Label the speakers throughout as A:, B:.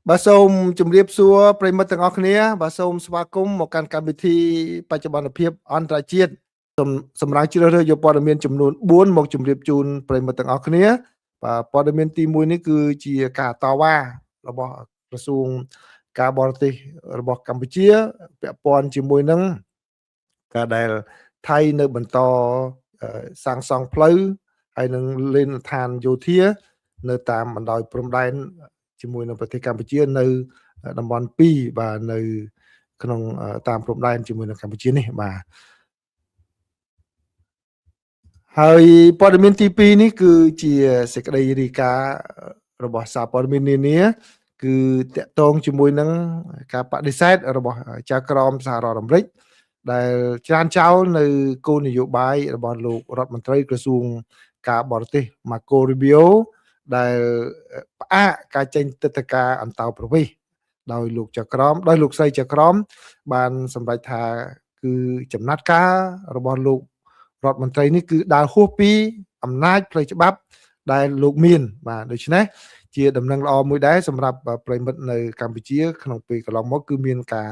A: បាទសូមជម្រាបសួរប្រិយមិត្តទាំងអស់គ្នាបាទសូមស្វាគមន៍មកកាន់កម្មវិធីបច្ចុប្បន្នភាពអន្តរជាតិសម្រាប់ជ្រើសរើសយកព័ត៌មានចំនួន4មកជម្រាបជូនប្រិយមិត្តទាំងអស់គ្នាបាទព័ត៌មានទី1នេះគឺជាការតវ៉ារបស់ក្រសួងការបរទេសរបស់កម្ពុជាពាក់ព័ន្ធជាមួយនឹងការដែលថៃនៅបន្តសាងសង់ផ្លូវហើយនឹងលេនដ្ឋានយោធានៅតាមបណ្ដោយព្រំដែនជាមួយនឹងប្រទេសកម្ពុជានៅតំបន់2បាទនៅក្នុងតាមព្រំដែនជាមួយនឹងកម្ពុជានេះបាទហើយព័ត៌មានទី2នេះគឺជាសេចក្តីរាយការណ៍របស់សារព័ត៌មាននានាគឺតកតងជាមួយនឹងការបដិសេធរបស់ចៅក្រមសហរដ្ឋអាមេរិកដែលច្រានចោលនៅគោលនយោបាយរបស់លោករដ្ឋមន្ត្រីក្រសួងការបរទេស Marco Rubio ដែលផ្អាកការចេញទិដ្ឋាការអន្តោប្រវេសន៍ដោយលោកចៅក្រមដោយលោកស្រីចៅក្រមបានសម្រេចថាគឺចំណាត់ការរបស់លោករដ្ឋមន្ត្រីនេះគឺដើរហួសពីអំណាចផ្លូវច្បាប់ដែលលោកមានបាទដូច្នេះជាដំណឹងល្អមួយដែរសម្រាប់ប្រិមិត្តនៅកម្ពុជាក្នុងពេលកន្លងមកគឺមានការ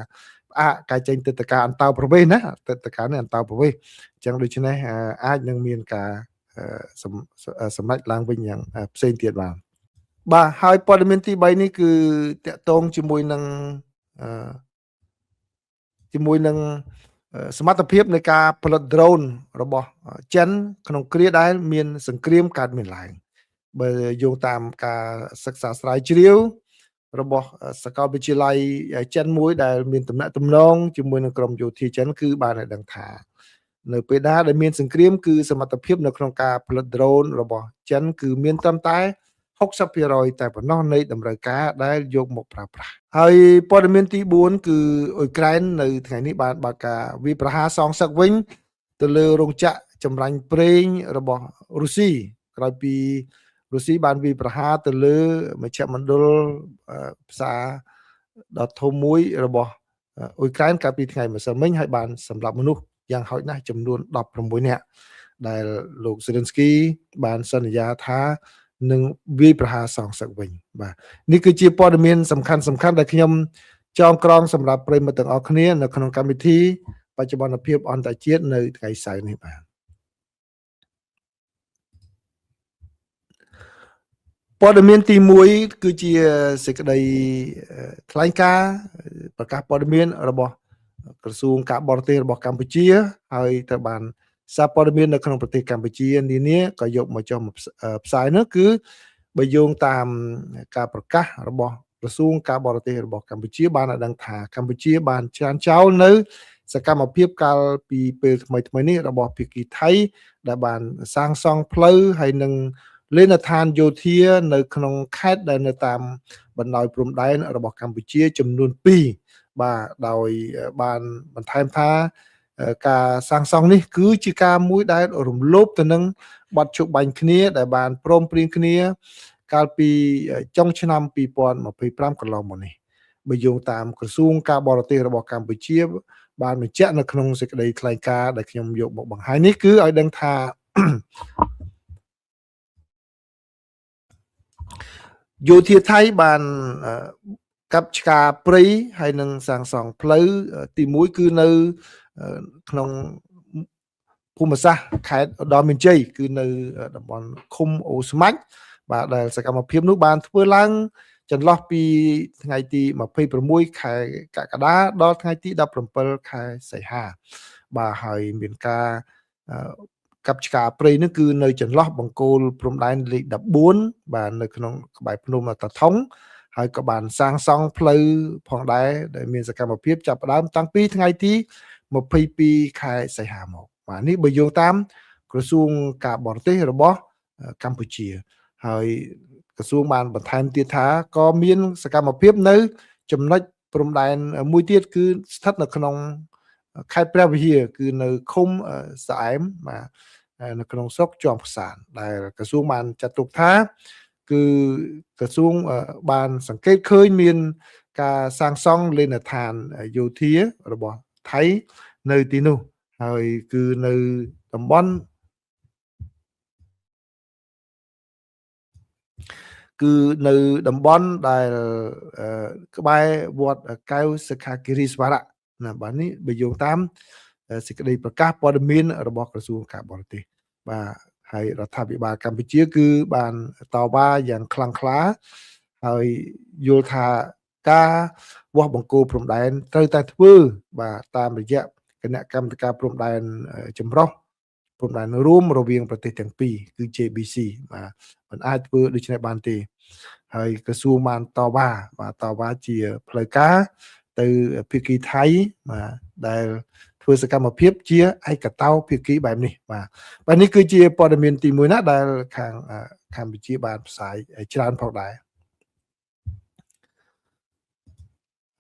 A: ផ្អាកការចេញទិដ្ឋាការអន្តោប្រវេសន៍ណាទិដ្ឋាការនេះអន្តោប្រវេសន៍អញ្ចឹងដូច្នេះអាចនឹងមានការសម្រេចឡើងវិញយ៉ាងផ្សេងទៀតបាទហើយព័ត៌មានទី3នេះគឺតកតងជាមួយនឹងសមត្ថភាពនៃការផលិត drone របស់ចិនក្នុងគ្រាដែលមានសង្គ្រាមកើតមានឡើងបើយោងតាមការសិក្សាស្រាវជ្រាវរបស់សាកលវិទ្យាល័យចិនមួយដែលមានទំនាក់ទំនងជាមួយនឹងក្រមយោធាចិនគឺបានឲ្យដឹងថានៅពេលដែលមានសង្គ្រាមគឺសមត្ថភាពនៅក្នុងការផលិត drone របស់ចិនគឺមានត្រឹមតែ60% តែប៉ុណ្ណោះនៃតម្រូវការដែលយកមកប្រើប្រាស់ហើយព័ត៌មានទី4គឺអ៊ុយក្រែននៅថ្ងៃនេះបានបើកការវាយប្រហារសងសឹកវិញទៅលើរោងចក្រចម្រាញ់ប្រេងរបស់រុស្ស៊ីក្រោយពីរុស្ស៊ីបានវាយប្រហារទៅលើមជ្ឈមណ្ឌលផ្សារដ៏ធំមួយរបស់អ៊ុយក្រែនកាលពីថ្ងៃម្សិលមិញហើយបានសម្លាប់មនុស្សយ៉ាងហោចណាស់ចំនួន16នាក់ដែលលោកសេលិនស្គីបានសន្យាថានឹងវាយប្រហារសងសឹកវិញបាទនេះគឺជាព័ត៌មានសំខាន់ដែលខ្ញុំចងក្រងសម្រាប់ប្រិយមិត្តទាំងអស់គ្នានៅក្នុងកម្មវិធីបច្ចុប្បន្នភាពអន្តរជាតិនៅថ្ងៃសៅរ៍នេះបាទព័ត៌មានទី1គឺជាសេចក្តីថ្លែងការណ៍ប្រកាសព័ត៌មានរបស់ក្រសួងការបរទេសរបស់កម្ពុជាហើយត្រូវបានសារព័ត៌មាននៅក្នុងប្រទេសកម្ពុជានានាក៏យកមកចុះផ្សាយនោះគឺបើយោងតាមការប្រកាសរបស់ក្រសួងការបរទេសរបស់កម្ពុជាបានឲ្យដឹងថាកម្ពុជាបានច្រានចោលនៅសកម្មភាពកាលពីពេលថ្មីនេះរបស់ភាគីថៃដែលបានសាងសង់ផ្លូវហើយនឹងលេនដ្ឋានយោធានៅក្នុងខេត្តដែលនៅតាមបណ្ដោយព្រំដែនរបស់កម្ពុជាចំនួន2បាទដោយបានបន្ថែមថាការសាងសង់នេះគឺជាការមួយដែលរំលោភទៅនឹងបទជបាញ់គ្នាដែលបានព្រមព្រៀងគ្នាកាលពីចុងឆ្នាំ2025កន្លងមកនេះបើយោងតាមក្រសួងការបរទេសរបស់កម្ពុជាបានបញ្ជាក់នៅក្នុងសេចក្តីថ្លែងការណ៍ដែលខ្ញុំយកមកបង្ហាញនេះគឺឲ្យដឹងថាយោធាថៃបានកាប់ឆ្ការព្រៃហើយនឹងសាងសង់ផ្លូវទី1គឺនៅក្នុងភូមិសាស្ត្រខេត្តឧត្តរមានជ័យគឺនៅតំបន់ឃុំអូស្មាច់បាទដែលសកម្មភាពនោះបានធ្វើឡើងចន្លោះពីថ្ងៃទី26ខែកក្កដាដល់ថ្ងៃទី17ខែសីហាបាទហើយមានការកាប់ឆ្ការព្រៃនេះគឺនៅចន្លោះបង្គោលព្រំដែនលេខ14បាទនៅក្នុងក្បែរភ្នំតាថុងហើយក៏បានសាងសង់ផ្លូវផងដែរដែលមានសកម្មភាពចាប់ផ្ដើមតាំងពីថ្ងៃទី22ខែសីហាមកបាទនេះបើយោងតាមក្រសួងការបរទេសរបស់កម្ពុជាហើយក្រសួងបានបន្ថែមទៀតថាក៏មានសកម្មភាពនៅចំណុចព្រំដែនមួយទៀតគឺស្ថិតនៅក្នុងខេត្តព្រះវិហារគឺនៅឃុំស្អែមបាទនៅក្នុងស្រុកជាំផ្សានដែលក្រសួងបានចាត់ទុកថាគឺក្រសួងបានសង្កេតឃើញមានការសាងសង់លេនដ្ឋានយោធារបស់ថៃនៅទីនោះហើយគឺនៅតំបន់ គឺនៅតំបន់ដែលក្បែរវត្តកែវសិក្ខាគិរីស្វារៈណាបាទនេះបើយោងតាមសេចក្តីប្រកាសព័ត៌មានរបស់ក្រសួងការបរទេសបាទហើយរដ្ឋាភិបាលកម្ពុជាគឺបានតវ៉ាយ៉ាងខ្លាំងក្លាហើយយល់ថាការវាស់បង្គោលព្រំដែនត្រូវតែធ្វើបាទតាមរយៈគណៈកម្មការព្រំដែនចម្រុះព្រំដែនរួមរវាងប្រទេសទាំងពីរគឺ JBC បាទមិនអាចធ្វើដូច្នេះបានទេហើយក្រសួងបានតវ៉ាបាទតវ៉ាជាផ្លូវការទៅភាគីថៃបាទដែលធ្វើសកម្មភាពជាឯកតោភាគីបែបនេះបាទនេះគឺជាព័ត៌មានទី1ណាដែលខាងកម្ពុជាបានផ្សាយច្រើនផងដែរ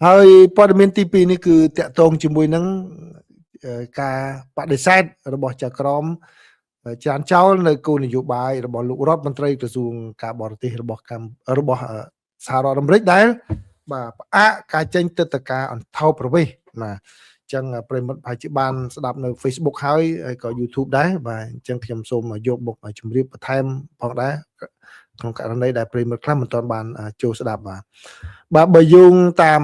A: ហើយព័ត៌មានទី2នេះគឺតកតងជាមួយនឹងការបដិសេធរបស់ចក្រមចានចោលនៅគោលនយោបាយរបស់លោករដ្ឋមន្ត្រីក្រសួងការបរទេសរបស់សហរដ្ឋអាមេរិកដែលបាទផ្អាកការចេញទិដ្ឋាការអន្តោប្រវេសន៍បាទអញ្ចឹងប្រិមត្តប្រហែលជាបានស្ដាប់នៅ Facebook ហើយក៏ YouTube ដែរបាទអញ្ចឹងខ្ញុំសូមយកមកជម្រាបបន្ថែមផងដែរក្នុងករណីដែលប្រិមត្តខ្លះមិនទាន់បានចូលស្ដាប់បាទបើយោងតាម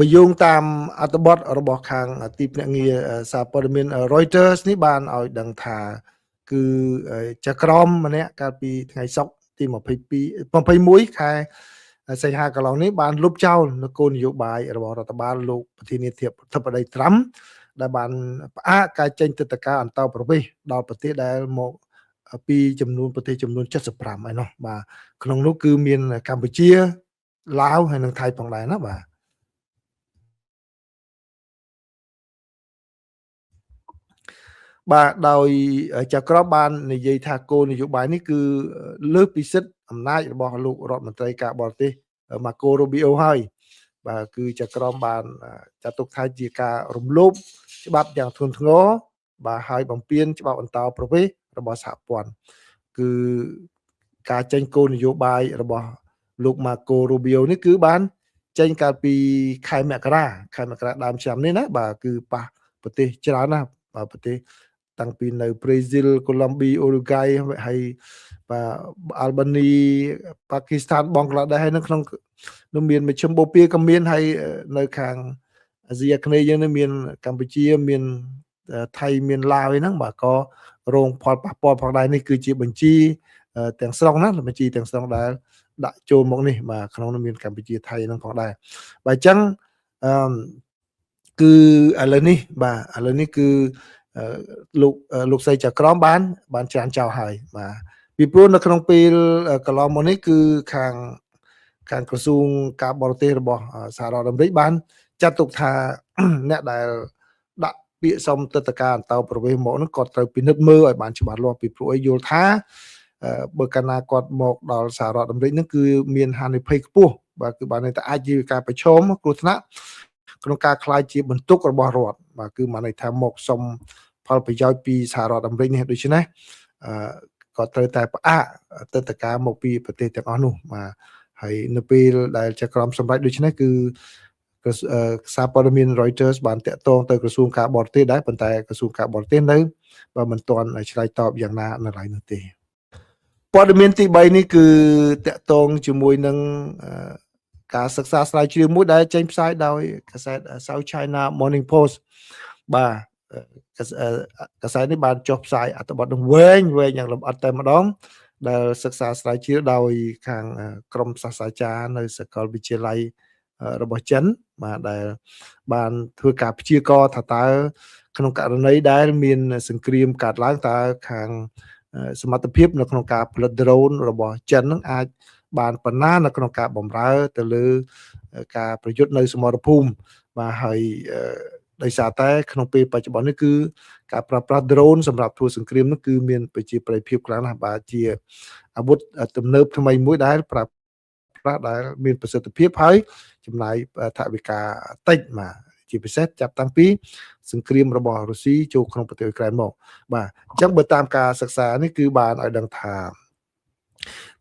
A: បើយោងតាមអត្ថបទរបស់ខាងទីភ្នាក់ងារសារព័ត៌មាន Reuters នេះបានឲ្យដឹងថាគឺចក្រមម្នាក់កាលពីថ្ងៃសុក្រទី21ខែសីហាកន្លងនេះបានលុបចោលនគោលនយោបាយរបស់រដ្ឋបាលលោកប្រធានាធិបតីត្រាំដែលបានផ្អាកការចេញទិដ្ឋាការអន្តោប្រវេសន៍ដល់ប្រទេសដែលមកពីចំនួនប្រទេសចំនួន75ឯណោះបាទក្នុងនោះគឺមានកម្ពុជាឡាវហើយនិងថៃផងដែរណាបាទដោយចក្រមបាននិយាយថាគោលនយោបាយនេះគឺលើសពីសិទ្ធិអំណាចរបស់លោករដ្ឋមន្ត្រីការបរទេសម៉ាកូរូប៊ីអូហើយបាទគឺចក្រមបានចាត់ទុកថាជាការរំលោភច្បាប់យ៉ាងធ្ងន់ធ្ងរបាទហើយបំពានច្បាប់អន្តោប្រវេសន៍របស់សហព័ន្ធគឺការចេញគោលនយោបាយរបស់លោកម៉ាកូរូប៊ីអូនេះគឺបានចេញកាលពីខែមករាដើមឆ្នាំនេះណាបាទគឺប៉ះប្រទេសច្រើនណាស់បាទប្រទេសតាំងពីនៅប្រេស៊ីលកូឡុំប៊ីអូរូហ្គាយហើយបាទអាល់បានីប៉ាគីស្ថានបង់ក្លាដេសហើយនៅក្នុងនោះមានមជ្ឈមបូព៌ាក៏មានហើយនៅខាងអាស៊ីអាគ្នេយ៍យើងនេះមានកម្ពុជាមានថៃមានឡាវហ្នឹងបាទក៏រងផលប៉ះពាល់ផងដែរនេះគឺជាបញ្ជីទាំងស្រុងណាបញ្ជីទាំងស្រុងដែលដាក់ចូលមកនេះបាទក្នុងនោះមានកម្ពុជាថៃហ្នឹងផងដែរបាទអញ្ចឹងគឺឥឡូវនេះគឺលោកស្រីចក្រមបានច្រានចោលហើយបាទពីព្រោះនៅក្នុងពេលកន្លងមកនេះគឺខាងក្រសួងការបរទេសរបស់សហរដ្ឋអាមេរិកបានចាត់ទុកថាអ្នកដែលដាក់ពាក្យសុំទិដ្ឋាការអន្តោប្រវេសន៍មកនោះគាត់ត្រូវពិនិត្យមើលឲ្យបានច្បាស់លាស់ពីព្រោះឲ្យយល់ថាបើកាលណាគាត់មកដល់សហរដ្ឋអាមេរិកនោះគឺមានហានិភ័យខ្ពស់បាទគឺបានន័យថាអាចជាការប្រឈមគ្រោះថ្នាក់ក្នុងការខ្លាយជាបន្ទុករបស់រដ្ឋបាទគឺបានន័យថាមកសុំផលប្រយោជន៍ពីសហរដ្ឋអាមេរិកនេះដូច្នេះក៏ត្រូវតែផ្អាកទិដ្ឋាការមកពីប្រទេសទាំងអស់នោះបាទហើយនៅពេលដែលចក្រមសម្រេចដូច្នេះគឺសារព័ត៌មាន Reuters បានតាក់ទងទៅក្រសួងការបរទេសដែរប៉ុន្តែក្រសួងការបរទេសនៅបើមិនទាន់ឆ្លើយតបយ៉ាងណានៅឡើយនោះទេព័ត៌មានទី3នេះគឺតាក់ទងជាមួយនឹងការសិក្សាស្រាវជ្រាវមួយដែលចេញផ្សាយដោយកាសែត South China Morning Post បាទកាសែតនេះបានចុះផ្សាយអត្ថបទនឹងវែងយ៉ាងលម្អិតតែម្ដងដែលសិក្សាស្រាវជ្រាវដោយខាងក្រុមសាស្ត្រាចារ្យនៅសាកលវិទ្យាល័យរបស់ចិនបាទដែលបានធ្វើការព្យាករណ៍ថាតើក្នុងករណីដែលមានសង្គ្រាមកើតឡើងតើខាងសមត្ថភាពនៅក្នុងការផលិត drone របស់ចិននឹងអាចបានប៉ុណ្ណានៅក្នុងការបម្រើទៅលើការប្រយុទ្ធនៅសមរភូមិបាទហើយដោយសារតែក្នុងពេលបច្ចុប្បន្ននេះគឺការប្រើប្រាស់ drone សម្រាប់ធ្វើសង្គ្រាមនោះគឺមានប្រជាប្រិយភាពខ្លាំងណាស់បាទជាអាវុធទំនើបថ្មីមួយដែលប្រើប្រាស់ដែលមានប្រសិទ្ធភាពហើយចំណាយថវិកាតិចបាទជាពិសេសចាប់តាំងពីសង្គ្រាមរបស់រុស្ស៊ីចូលក្នុងប្រទេសអ៊ុក្រែនមកបាទអញ្ចឹងបើតាមការសិក្សានេះគឺបានឲ្យដឹងថា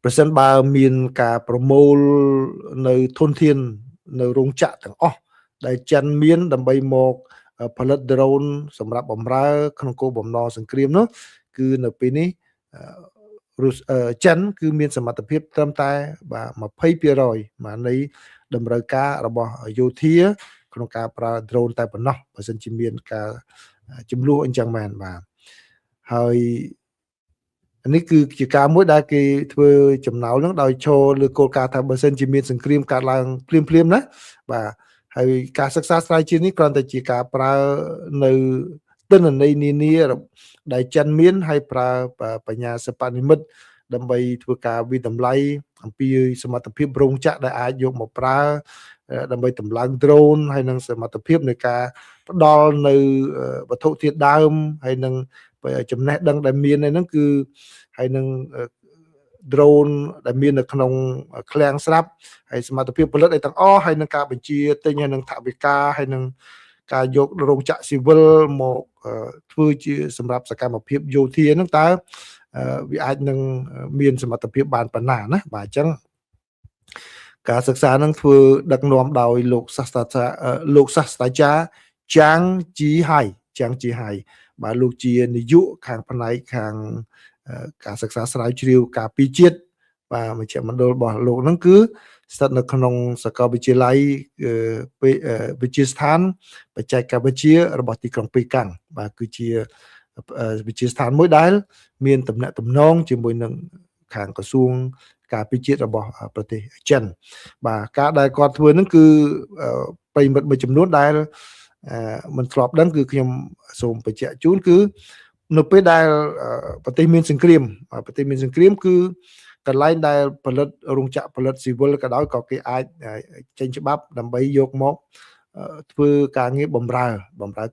A: ប្រសិនបើមានការប្រមូលនៅធនធាននៅរោងចក្រទាំងអស់ដែលចិនមានដើម្បីមក ផលិត drone សម្រាប់បម្រើក្នុងគោលបំណងសង្គ្រាមនោះគឺនៅពេលនេះចិនគឺមានសមត្ថភាពត្រឹមតែបាទ 20% បាទនៃតម្រូវការរបស់យោធាក្នុងការប្រើ drone តែប៉ុណ្ណោះបើសិនជាមានការចំនួនអញ្ចឹងមែនបាទហើយនេះគឺជាការមួយដែលគេធ្វើចំណោលនឹងដោយចូលលើគោលការណ៍ថាបើសិនជាមានសង្គ្រាមកើតឡើងភ្លាមណាបាទហើយការសិក្សាស្រាវជ្រាវនេះគ្រាន់តែជាការប្រើនៅទិន្នន័យនានាដែលចិនមានហើយប្រើបញ្ញាសិប្បនិម្មិតដើម្បីធ្វើការវិតម្លៃអំពីសមត្ថភាពរោងចក្រដែលអាចយកមកប្រើដើម្បីតម្លើង drone ហើយនឹងសមត្ថភាពនៃការផ្ដល់នៅវត្ថុធាតុដើមហើយនឹងចំណេះដឹងដែលមានហ្នឹងគឺហើយនឹង drone ដែលមាននៅក្នុងឃ្លាំងស្រាប់ហើយសមត្ថភាពផលិតអីទាំងអស់ហើយនឹងការបញ្ជាទិញហើយនឹងថវិកាហើយនឹងការយករោងចក្រស៊ីវិលមកធ្វើជាសម្រាប់សកម្មភាពយោធាហ្នឹងតើវាអាចនឹងមានសមត្ថភាពបានប៉ុណ្ណាណាបាទអញ្ចឹងការសិក្សានឹងធ្វើដឹកនាំដោយលោកសាស្ត្រាចារ្យចាងជីហៃបាទលោកជានាយកខាងផ្នែកខាងការសិក្សាស្រាវជ្រាវការពីជាតិបាទមជ្ឈមណ្ឌលរបស់លោកហ្នឹងគឺស្ថិតនៅក្នុងសាកលវិទ្យាល័យវិទ្យាស្ថានបច្ចេកវិទ្យារបស់ទីក្រុងប៉េកាំងបាទគឺជាវិទ្យាស្ថានមួយដែលមានទំនាក់ទំនងជាមួយនឹងខាងក្រសួងការពីជាតិរបស់ប្រទេសចិនបាទការដែលគាត់ធ្វើហ្នឹងគឺប្រិមិត្តមួយចំនួនដែលមិនធ្លាប់ដឹងគឺខ្ញុំសូមបញ្ជាក់ជូនគឺនៅពេលដែលប្រទេសមានសង្គ្រាមគឺកន្លែងដែលផលិតរោងចក្រផលិតស៊ីវិលក៏ដោយក៏គេអាចចេញច្បាប់ដើម្បីយកមកធ្វើការងារបម្រើ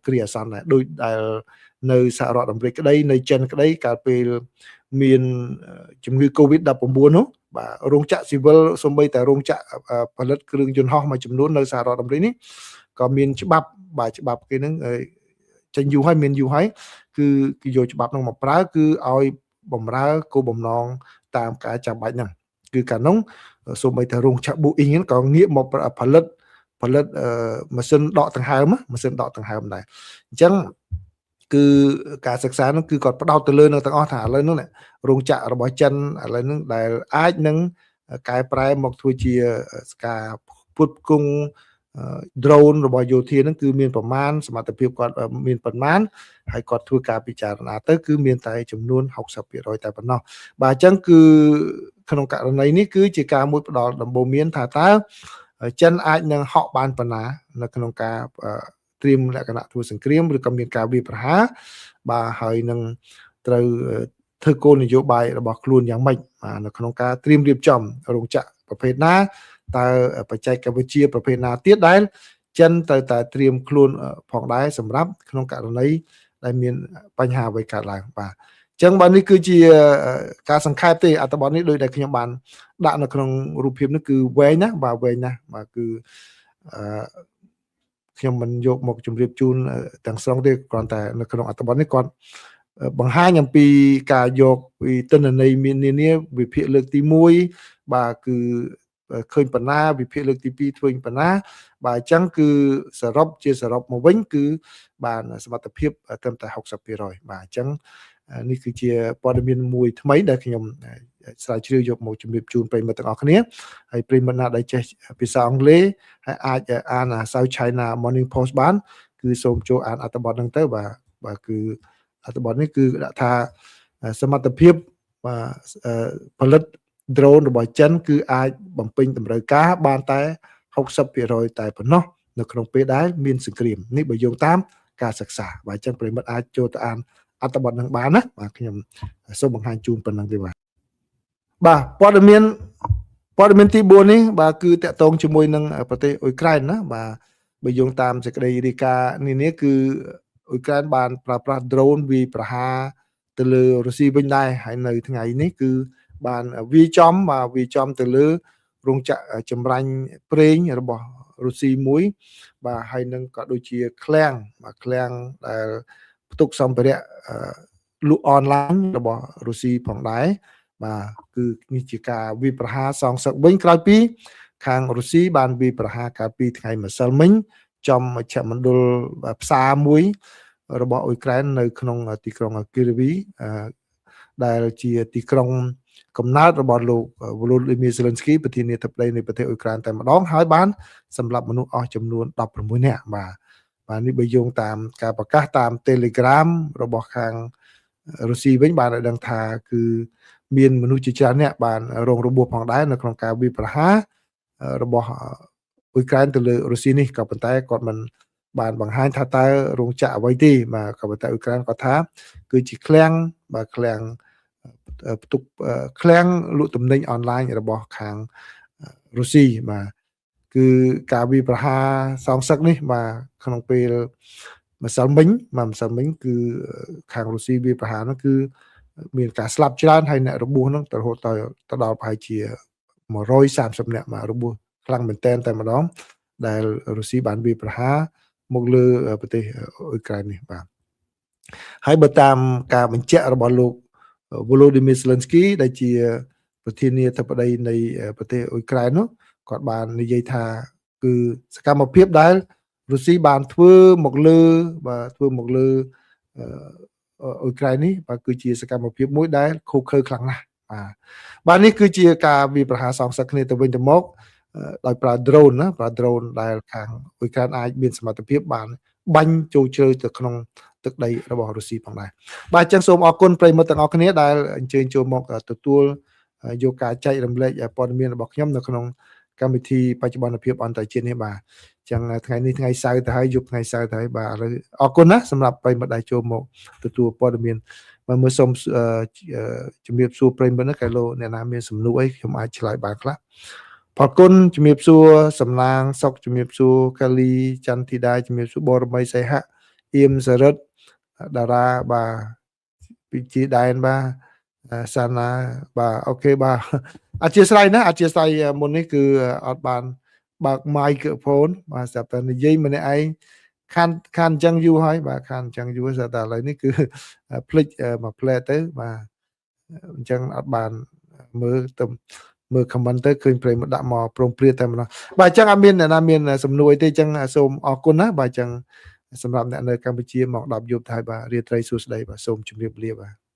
A: គ្រាអាសន្នដែរដូចដែលនៅសហរដ្ឋអាមេរិកក្តីនៅចិនក្តីកាលពេលមានជំងឺ COVID-19 នោះបាទរោងចក្រស៊ីវិលសូម្បីតែរោងចក្រផលិតគ្រឿងយន្តហោះមួយចំនួននៅសហរដ្ឋអាមេរិកនេះក៏មានច្បាប់គេនឹងចេញយូរហើយមានយូរហើយគឺគេយកច្បាប់ហ្នឹងមកប្រើគឺឲ្យបំរើគោលបំណងតាមការចាំបាច់ហ្នឹងគឺកាលនោះសូម្បីតែរោងចក្រ Boeing ហ្នឹងក៏ងាកមកផលិតម៉ាស៊ីនដកដង្ហើមដែរអញ្ចឹងគឺការសិក្សានោះគឺគាត់ផ្ដោតទៅលើនឹងទាំងអស់ថាឥឡូវហ្នឹងរោងចក្ររបស់ចិនឥឡូវហ្នឹងដែលអាចនឹងកែប្រែមកធ្វើជាការផ្គត់ផ្គង់ drone របស់យោធាហ្នឹងគឺមានប្រមាណសមត្ថភាពគាត់មានប៉ុន្មានហើយគាត់ធ្វើការពិចារណាទៅគឺមានតែចំនួន 60% តែប៉ុណ្ណោះបាទអញ្ចឹងគឺក្នុងករណីនេះគឺជាការមួយផ្ដល់ដំបូន្មានថាតើចិនអាចនឹងហក់បានប៉ុណ្ណានៅក្នុងការត្រៀមលក្ខណៈធ្វើសង្គ្រាមឬក៏មានការវាយប្រហារបាទហើយនឹងត្រូវធ្វើគោលនយោបាយរបស់ខ្លួនយ៉ាងម៉េចបាទនៅក្នុងការត្រៀមរៀបចំរោងចក្រប្រភេទណាតើបច្ចេកវិទ្យាប្រភេទណាទៀតដែលចិនត្រូវតែត្រៀមខ្លួនផងដែរសម្រាប់ក្នុងករណីដែលមានបញ្ហាអ្វីកើតឡើងបាទអញ្ចឹងបាទនេះគឺជាការសង្ខេបទេអត្ថបទនេះដោយដែលខ្ញុំបានដាក់នៅក្នុងរូបភាពនេះគឺវែងណាបាទគឺខ្ញុំមិនយកមកជម្រាបជូនទាំងស្រុងទេគ្រាន់តែនៅក្នុងអត្ថបទនេះគាត់បង្ហាញអំពីការយកពីទិន្នន័យមាននានាវិភាគលើកទី1បាទគឺឃើញប៉ុណ្ណាវិភាគលើកទី2ធ្វើប៉ុណ្ណាបាទអញ្ចឹងគឺសរុបមកវិញគឺបានសមត្ថភាពត្រឹមតែ 60% បាទអញ្ចឹងនេះគឺជាព័ត៌មានមួយថ្មីដែលខ្ញុំស្រាវជ្រាវយកមកជម្រាបជូនប្រិយមិត្តទាំងអស់គ្នាហើយប្រិយមិត្តណាដែលចេះភាសាអង់គ្លេសហើយអាចអាន South China Morning Post បានគឺសូមចូលអានអត្ថបទហ្នឹងទៅបាទគឺអត្ថបទនេះគឺដាក់ថាសមត្ថភាពផលិត drone របស់ចិនគឺអាចបំពេញតម្រូវការបានតែ 60% តែប៉ុណ្ណោះនៅក្នុងពេលដែលមានសង្គ្រាមនេះបើយោងតាមការសិក្សាបាទអញ្ចឹងប្រិយមិត្តអាចចូលទៅអានអត្ថបទហ្នឹងបានណាបាទខ្ញុំសូមបង្ហាញជូនប៉ុណ្ណឹងទេបាទព័ត៌មានទី4នេះបាទគឺតកតងជាមួយនឹងប្រទេសអ៊ុយក្រែនណាបាទបើយោងតាមសេចក្តីរាយការណ៍នេះគឺអ៊ុយក្រែនបានប្រើប្រាស់ drone វាយប្រហារទៅលើរុស្ស៊ីវិញដែរហើយនៅថ្ងៃនេះគឺបានវាយចំទៅលើរោងចក្រចម្រាញ់ប្រេងរបស់រុស្ស៊ីមួយបាទហើយនឹងក៏ដូចជាឃ្លាំងដែលផ្ទុកសម្ភារៈលក់អនឡាញរបស់រុស្ស៊ីផងដែរបាទគឺនេះជាការវាយប្រហារសងសឹកវិញក្រោយពីខាងរុស្ស៊ីបានវាយប្រហារកាលពីថ្ងៃម្សិលមិញ ចំមជ្ឈមណ្ឌលផ្សារមួយរបស់អ៊ុយក្រែននៅក្នុងទីក្រុងគីរវីដែលជាទីក្រុងកំណើតរបស់លោក Volodymyr Zelensky ប្រធានាធិបតីនៃប្រទេសអ៊ុយក្រែនតែម្ដងហើយបានសម្លាប់មនុស្សអស់ចំនួន16នាក់បាទនេះបើយោងតាមការប្រកាសតាម Telegram របស់ខាងរុស្ស៊ីវិញបានឲ្យដឹងថាគឺមានមនុស្សជាច្រើនអ្នកបានរងរបួសផងដែរនៅក្នុងការវាយប្រហាររបស់អ៊ុយក្រែនទៅលើរុស្ស៊ីនេះក៏ប៉ុន្តែគាត់មិនបានបង្ហាញថាតើរោងចក្រអ្វីទេបាទក៏ប៉ុន្តែអ៊ុយក្រែនគាត់ថាគឺជាឃ្លាំងបាទឃ្លាំងផ្ទុកឃ្លាំងលក់ទំនិញអនឡាញរបស់ខាងរុស្ស៊ីបាទគឺការវាយប្រហារសងសឹកនេះបាទក្នុងពេលម្សិលមិញគឺខាងរុស្ស៊ីវាយប្រហារនោះគឺមានការស្លាប់ច្រើនហើយអ្នករបួសនោះទៅរហូតទៅដល់ប្រហែលជា130នាក់បាទរបួសខ្លាំងមែនទែនតែម្ដងដែលរុស្ស៊ីបានវាយប្រហារមកលើប្រទេសអ៊ុយក្រែននេះបាទហើយបើតាមការបញ្ជាក់របស់លោក Volodymyr Zelensky ដែលជាប្រធានាធិបតីនៃប្រទេសអ៊ុយក្រែននោះគាត់បាននិយាយថាគឺសកម្មភាពដែលរុស្ស៊ីបានធ្វើមកលើអ៊ុយក្រែននេះបាទគឺជាសកម្មភាពមួយដែលឃោឃៅខ្លាំងណាស់បាទនេះគឺជាការវាយប្រហារសងសឹកគ្នាទៅវិញទៅមកដោយប្រើ drone ណាប្រើ drone ដែលខាងអ៊ុយក្រែនអាចមានសមត្ថភាពបានបាញ់ចូលជ្រៅទៅក្នុងទឹកដីរបស់រុស្ស៊ីផងដែរបាទអញ្ចឹងសូមអរគុណប្រិយមិត្តទាំងអស់គ្នាដែលអញ្ជើញចូលមកទទួលយកការចែករំលែកព័ត៌មានរបស់ខ្ញុំនៅក្នុងកម្មវិធីបច្ចុប្បន្នភាពអន្តរជាតិនេះបាទអញ្ចឹងថ្ងៃនេះថ្ងៃសៅរ៍ទៅហើយយប់ថ្ងៃសៅរ៍ទៅហើយបាទឥឡូវអរគុណណាសម្រាប់ប្រិយមិត្តដែលចូលមកទទួលព័ត៌មានបាទមើលសូមជំរាបសួរប្រិយមិត្តណាកែលោអ្នកណាមានសំណួរអីខ្ញុំអាចឆ្លើយបានខ្លះអរគុណជំរាបសួរសំឡាងសុកជំរាបសួរកាលីចន្ទធីតាជំរាបសួរបរមីសីហៈអៀមសរិទ្ធតារាបាទពីជាដែនបាទសាណាបាទអូខេបាទអធិស្ឋានណាអធិស្ឋានមុននេះគឺអត់បានបើក microphone បាទស្រាប់តែនិយាយម្នាក់ឯងខានអញ្ចឹងយូរហើយបាទខានអញ្ចឹងយូរស្រាប់តែឥឡូវនេះគឺភ្លេចមកផ្លែទៅបាទអញ្ចឹងអត់បានមើល comment ទៅឃើញប្រិយមកដាក់មកព្រមព្រៀងតែម្ដងបាទអញ្ចឹងអត់មានអ្នកណាមានសំណួរអីទេអញ្ចឹងសូមអរគុណណាបាទអញ្ចឹងសម្រាប់អ្នកនៅកម្ពុជាមក10យប់ទៅហើយបាទរាត្រីសួស្តីបាទសូមជម្រាបលាបាទ